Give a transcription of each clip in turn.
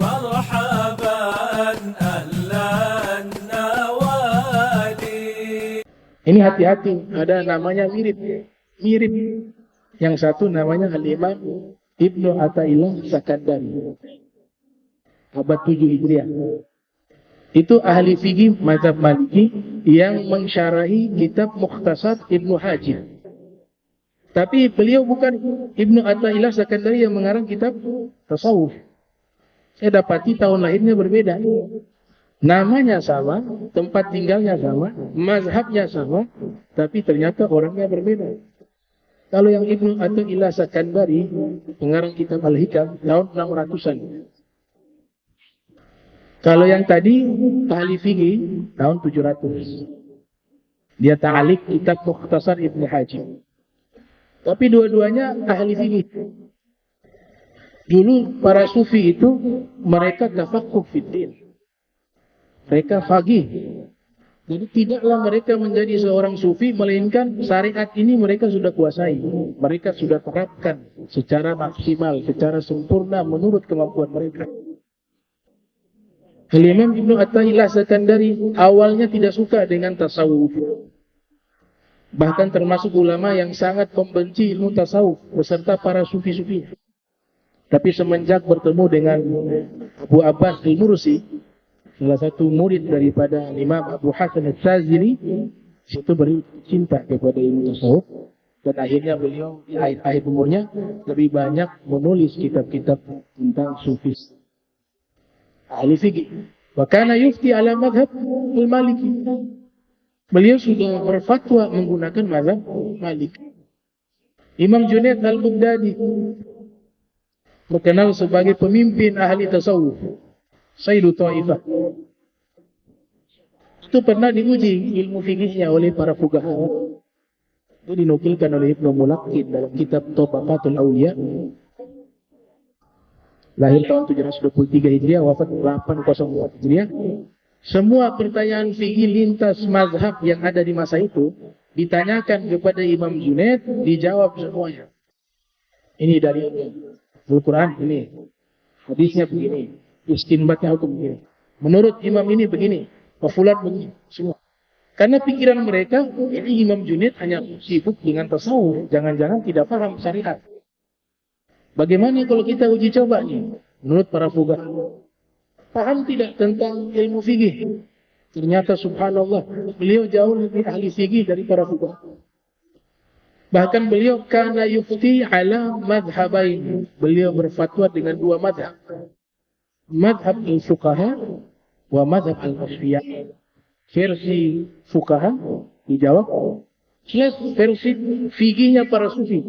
مرحبا أهلا النوادي. Ini hati-hati, ada namanya mirip. Yang satu namanya Al-Imam Ibnu Athaillah Sakandari, abad 7 Hijriah. Itu ahli fikih mazhab Maliki yang mensyarahi kitab Mukhtasar Ibnu Hajir. Tapi beliau bukan Ibnu Athaillah Sakandari yang mengarang kitab tasawuf. Saya dapati tahun lahirnya berbeda. Namanya sama, tempat tinggalnya sama, mazhabnya sama, tapi ternyata orangnya berbeda. Kalau yang Ibnu Athaillah Sakandari pengarang kitab Al-Hikam tahun 600-an. Kalau yang tadi ahli fikih tahun 700. Dia ta'alik kitab Mukhtasar Ibnu Hajim. Tapi dua-duanya ahli fikih. Dulu para sufi itu mereka tafaqquh fiddin. Mereka faqih. Jadi tidaklah mereka menjadi seorang sufi melainkan syariat ini mereka sudah kuasai. Mereka sudah terapkan secara maksimal, secara sempurna menurut kemampuan mereka. Al-Imam Ibnu Athaillah Sakandari awalnya tidak suka dengan tasawuf. Bahkan termasuk ulama yang sangat membenci ilmu tasawuf beserta para sufi-sufi. Tapi semenjak bertemu dengan Abu Abbas Al-Mursi, salah satu murid daripada Imam Abu Hasan Al-Shazili, situ beri cinta kepada ilmu tasawuf. Dan akhirnya beliau di akhir umurnya lebih banyak menulis kitab-kitab tentang sufis. Ahli fikih. Wa kana yufti ala madhab al-Maliki. Beliau sudah berfatwa menggunakan mazhab Malik. Imam Junaid al-Baghdadi terkenal sebagai pemimpin ahli tasawuf, Sayyidu Taifah. Itu pernah diuji ilmu fikihnya oleh para fuqaha. Itu dinukilkan oleh Ibnu Mulaqqin dalam kitab Tabaqatul Awliya. Lahir tahun 723 Hijriah, wafat 804 Hijriah. Semua pertanyaan fikih lintas mazhab yang ada di masa itu ditanyakan kepada Imam Junaid, dijawab semuanya. Ini dari Al-Quran ini, hadisnya begini, istinbatnya hukum begini. Menurut imam ini begini, wafulat begini, semua. Karena pikiran mereka, ini Imam Junaid hanya sibuk dengan tasawuf, jangan-jangan tidak paham syariat. Bagaimana kalau kita uji coba nih, menurut para fuqaha, paham tidak tentang ilmu fikih? Ternyata subhanallah, beliau jauh lebih ahli fikih dari para fuqaha. Bahkan beliau kana yufti ala madhhabain. Beliau berfatwa dengan dua madhab. Madhab al-fuqaha wa madhab al-asfiyah. Versi fuqaha dijawab, versi fikihnya para sufi.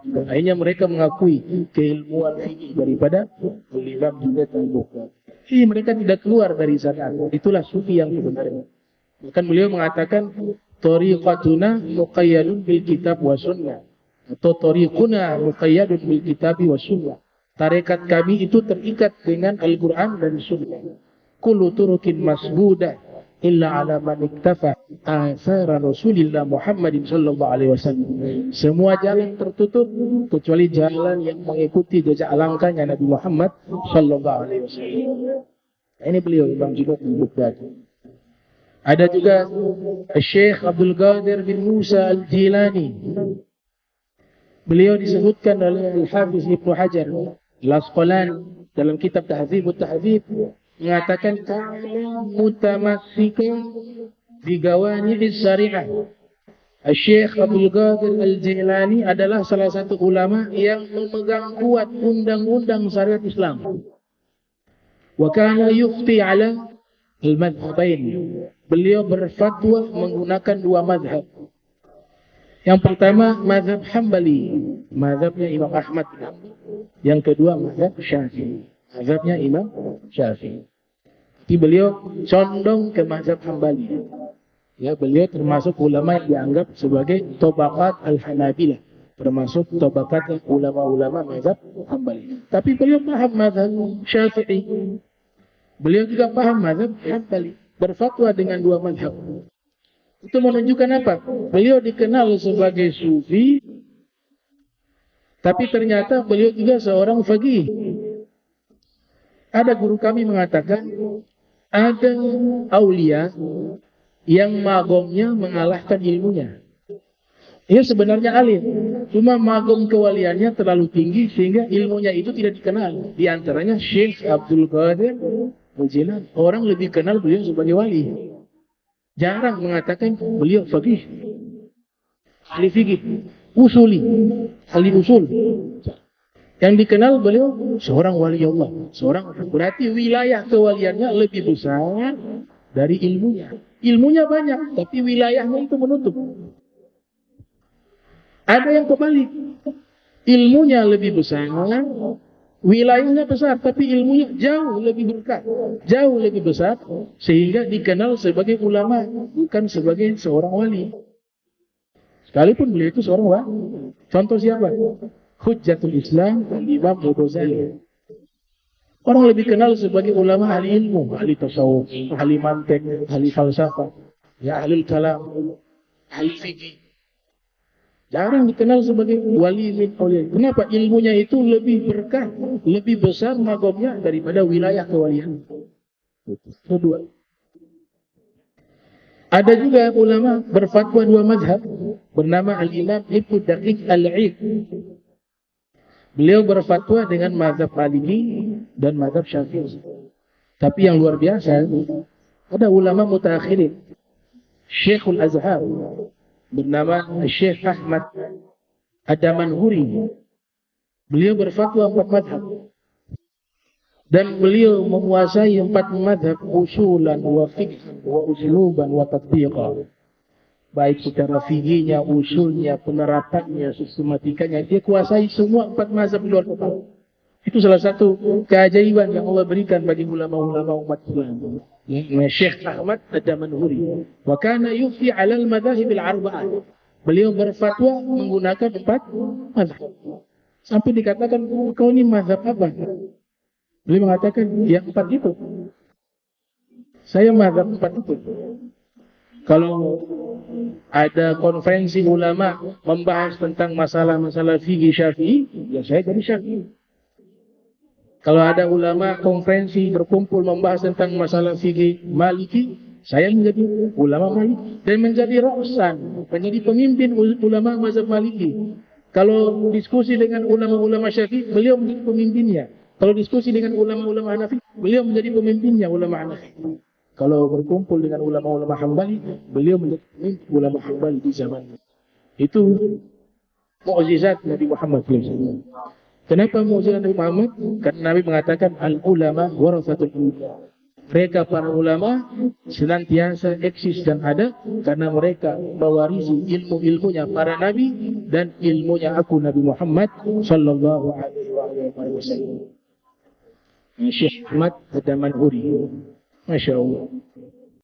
Dan akhirnya mereka mengakui keilmuan fikih daripada Imam Junaid al-Baghdadi. Mereka tidak keluar dari syariat. Itulah sufi yang sebenarnya. Bahkan beliau mengatakan tariqatuna muqayyadun bil kitab wa sunnah, atau tariquna muqayyadun bil kitab wa sunnah. Tarekat kami itu terikat dengan Al-Quran dan Sunnah. Kullu turukin masbudah illa ala man iktafa athara Rasulillah Muhammadin sallallahu alaihi wasallam. Semua jalan tertutup kecuali jalan yang mengikuti jejak langkahnya Nabi Muhammad sallallahu alaihi wasallam. Ini beliau Imam Junaid al-Baghdadi. Ada juga Syekh Abdul Qadir bin Musa al-Jilani. Beliau disebutkan oleh Al-Hafiz Ibnu Hajar Al-Asqalani dalam kitab Tahdzibut Tahdzib mengatakan kana mutamassikan bi gawani'is syariah. Syekh Abdul Qadir al-Jilani adalah salah satu ulama yang memegang kuat undang-undang syariat Islam. Wa kana yufti ala al-madhhabain. Beliau berfatwa menggunakan dua madhab. Yang pertama madhab Hambali, madhabnya Imam Ahmad. Yang kedua madhab Syafi'i, madhabnya Imam Syafi'i. Tapi beliau condong ke madhab Hambali. Ya, beliau termasuk ulama yang dianggap sebagai tabaqat al-Hanabilah, termasuk tabaqat ulama-ulama madhab Hambali. Tapi beliau paham madhab Syafi'i. Beliau juga paham madhab Hambali. Berfatwa dengan dua madhab. Itu menunjukkan apa? Beliau dikenal sebagai sufi, tapi ternyata beliau juga seorang faqih. Ada guru kami mengatakan ada aulia yang magomnya mengalahkan ilmunya. Ia sebenarnya alim, cuma magom kewaliannya terlalu tinggi sehingga ilmunya itu tidak dikenal. Di antaranya Syekh Abdul Qadir Al-Jilani. Orang lebih kenal beliau sebagai wali. Jarang mengatakan beliau faqih, ahli fikih, usuli, ahli usul. Yang dikenal beliau seorang wali Allah. Berarti wilayah kewaliannya lebih besar dari ilmunya. Ilmunya banyak, tapi wilayahnya itu menutup. Ada yang kebalik. Ilmunya lebih besar, wilayahnya besar, tapi ilmunya jauh lebih berkah, jauh lebih besar, sehingga dikenal sebagai ulama, bukan sebagai seorang wali. Sekalipun beliau itu seorang wali. Contoh siapa? Hujjatul Islam, Imam Ghazali. Orang lebih kenal sebagai ulama ahli ilmu, ahli tasawuf, ahli mantik, ahli falsafah, ya ahli kalam, ahli fikih. Jarang dikenal sebagai wali min aulia. Kenapa? Ilmunya itu lebih berkah, lebih besar magomnya daripada wilayah kewalian. Kedua. Ada juga ulama berfatwa dua mazhab bernama Al-Imam Ibnu Daqiq Al-Eid. Beliau berfatwa dengan mazhab Maliki dan mazhab Syafi'i. Tapi yang luar biasa, ada ulama mutaakhirin. Syekhul Azhar bernama Syekh Ahmad Ad-Damanhuri. Beliau berfatwa 4 mazhab. Dan beliau menguasai 4 mazhab usulan wa fiqhan wa usluban wa tatbiqan. Baik secara fikihnya, usulnya, penerapannya, sistematikanya, dia kuasai semua 4 mazhab luar kepala. Itu salah satu keajaiban yang Allah berikan bagi ulama-ulama umat Islam. Syekh Ahmad Ad-Damanhuri. Wa kana yufti 'ala al-madhahib al-arba'ah. Beliau berfatwa menggunakan 4 mazhab. Sampai dikatakan, kau ini mazhab apa? Beliau mengatakan, yang 4 itu. Saya mazhab 4 itu. Kalau ada konferensi ulama membahas tentang masalah-masalah fikih Syafi'i, ya saya jadi Syafi'i. Kalau ada ulama konferensi berkumpul membahas tentang masalah fikih Maliki, saya menjadi ulama Maliki dan menjadi ra'san, menjadi pemimpin ulama mazhab Maliki. Kalau diskusi dengan ulama-ulama Syafi'i, beliau menjadi pemimpinnya. Kalau diskusi dengan ulama-ulama Hanafi, beliau menjadi pemimpinnya ulama Hanafi. Kalau berkumpul dengan ulama-ulama Hambali, beliau menjadi pemimpin ulama Hambali di zamannya. Itu mukjizat Nabi Muhammad SAW. Kenapa mukjizat Nabi Muhammad? Karena Nabi mengatakan al-ulama warathatul anbiya. Mereka para ulama senantiasa eksis dan ada karena mereka mewarisi ilmu-ilmunya para nabi dan ilmunya aku Nabi Muhammad sallallahu alaihi wasallam. Syekh Ahmad Ad-Damanhuri. Masya Allah.